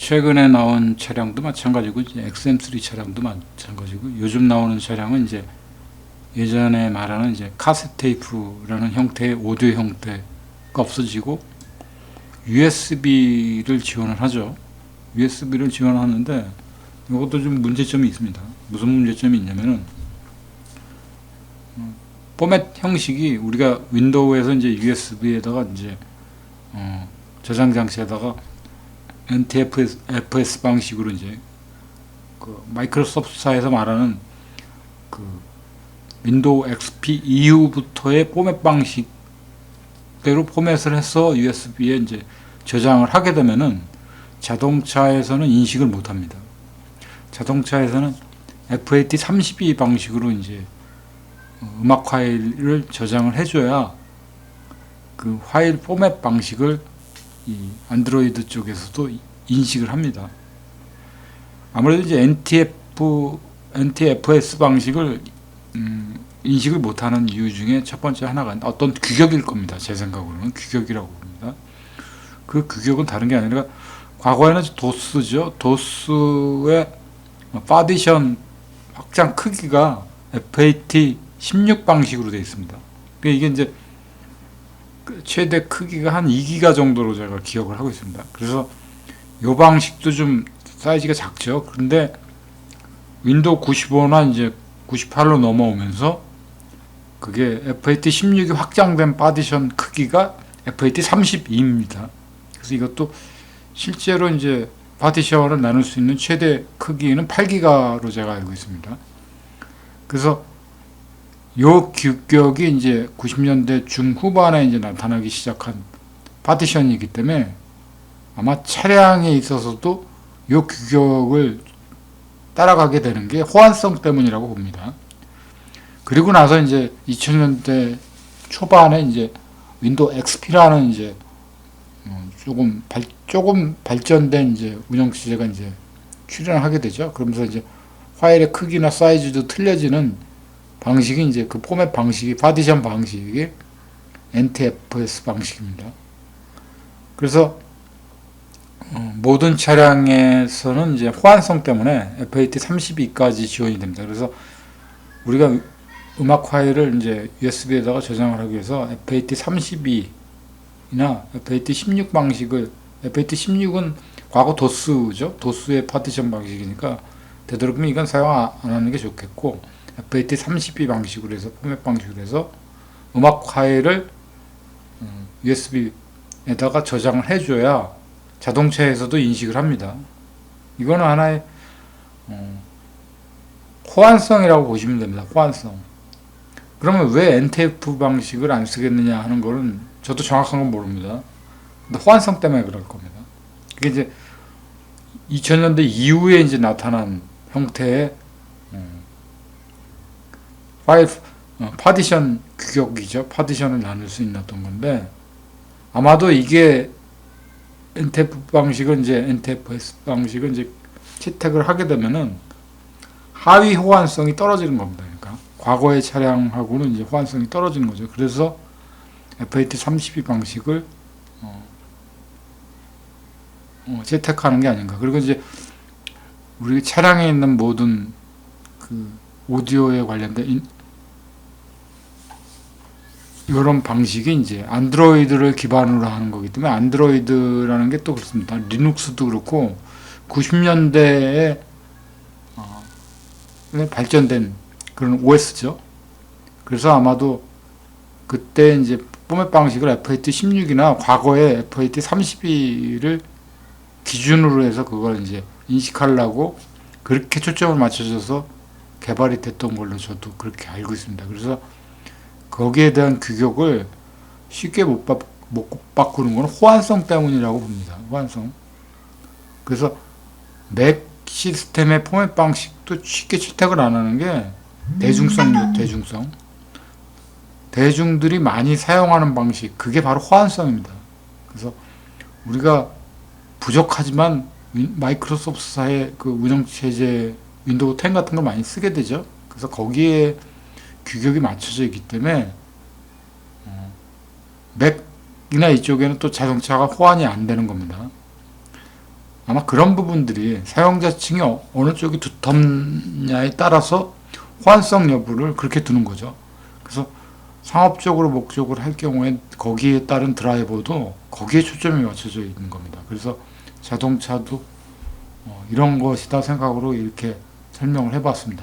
최근에 나온 차량도 마찬가지고 이제 XM3 차량도 마찬가지고 요즘 나오는 차량은 이제 예전에 말하는 이제 카세트 테이프라는 형태의 오디오 형태가 없어지고 USB를 지원을 하죠. USB를 지원하는데 이것도 좀 문제점이 있습니다. 무슨 문제점이 있냐면은 포맷 형식이 우리가 윈도우에서 이제 USB에다가 이제 저장 장치에다가 NTFS 방식으로 이제 그 마이크로소프트사에서 말하는 그 윈도우 XP 이후부터의 포맷 방식대로 포맷을 해서 USB에 이제 저장을 하게 되면은 자동차에서는 인식을 못 합니다. 자동차에서는 FAT32 방식으로 이제 음악 파일을 저장을 해줘야 그 파일 포맷 방식을 이 안드로이드 쪽에서도 인식을 합니다. 아무래도 이제 NTFS 방식을 인식을 못하는 이유 중에 첫 번째 하나가 어떤 규격일 겁니다. 제 생각으로는 규격이라고 봅니다. 그 규격은 다른 게 아니라 과거에는 도스죠. 도스의 파디션 확장 크기가 FAT16 방식으로 되어 있습니다. 이게 이제 최대 크기가 한 2기가 정도로 제가 기억을 하고 있습니다. 그래서 이 방식도 좀 사이즈가 작죠. 그런데 윈도우 95나 이제 98로 넘어오면서 그게 FAT16이 확장된 파디션 크기가 FAT32입니다. 그래서 이것도 실제로 이제 파티션을 나눌 수 있는 최대 크기는 8기가로 제가 알고 있습니다. 그래서 요 규격이 이제 90년대 중후반에 이제 나타나기 시작한 파티션이기 때문에 아마 차량에 있어서도 요 규격을 따라가게 되는 게 호환성 때문이라고 봅니다. 그리고 나서 이제 2000년대 초반에 이제 윈도우 XP라는 이제 조금 발전된 이제 운영 체제가 이제 출현을 하게 되죠. 그러면서 이제 파일의 크기나 사이즈도 틀려지는 방식이 이제 그 포맷 방식이 파티션 방식이 NTFS 방식입니다. 그래서 모든 차량에서는 이제 호환성 때문에 FAT32까지 지원이 됩니다. 그래서 우리가 음악 파일을 이제 USB에다가 저장을 하기 위해서 FAT32나 FAT16 방식을 FAT16은 과거 도스죠. 도스의 파티션 방식이니까 되도록이면 이건 사용 안 하는 게 좋겠고 FAT32 방식으로 해서 포맷 방식으로 해서 음악 파일을 USB에다가 저장을 해줘야 자동차에서도 인식을 합니다. 이거는 하나의 호환성이라고 보시면 됩니다. 호환성. 그러면 왜 NTF 방식을 안 쓰겠느냐 하는 거는 저도 정확한 건 모릅니다. 근데 호환성 때문에 그럴 겁니다. 그게 이제 2000년대 이후에 이제 나타난 형태의 파일 파디션 규격이죠. 파디션을 나눌 수 있었던 건데 아마도 이게 NTF 방식은 이제 NTFS 방식은 이제 채택을 하게 되면은 하위 호환성이 떨어지는 겁니다. 그러니까 과거의 차량하고는 이제 호환성이 떨어지는 거죠. 그래서 FAT32 방식을 채택하는 게 아닌가. 그리고 이제 우리 차량에 있는 모든 그 오디오에 관련된 이런 방식이 이제 안드로이드를 기반으로 하는 거기 때문에 안드로이드라는 게 또 그렇습니다. 리눅스도 그렇고 90년대에 발전된 그런 OS죠. 그래서 아마도 그때 이제 포맷 방식을 FAT16이나 과거의 FAT32를 기준으로 해서 그걸 이제 인식하려고 그렇게 초점을 맞춰져서 개발이 됐던 걸로 저도 그렇게 알고 있습니다. 그래서 거기에 대한 규격을 쉽게 못 바꾸는 건 호환성 때문이라고 봅니다. 호환성. 그래서 맥 시스템의 포맷 방식도 쉽게 채택을 안 하는 게 대중성이죠. 대중성. 대중들이 많이 사용하는 방식, 그게 바로 호환성입니다. 그래서 우리가 부족하지만 마이크로소프트사의 그 운영체제 윈도우 10 같은 걸 많이 쓰게 되죠. 그래서 거기에 규격이 맞춰져 있기 때문에 맥이나 이쪽에는 또 자동차가 호환이 안 되는 겁니다. 아마 그런 부분들이 사용자층이 어느 쪽이 두텁냐에 따라서 호환성 여부를 그렇게 두는 거죠. 그래서 상업적으로 목적을 할 경우에 거기에 따른 드라이버도 거기에 초점이 맞춰져 있는 겁니다. 그래서 자동차도 이런 것이다 생각으로 이렇게 설명을 해봤습니다.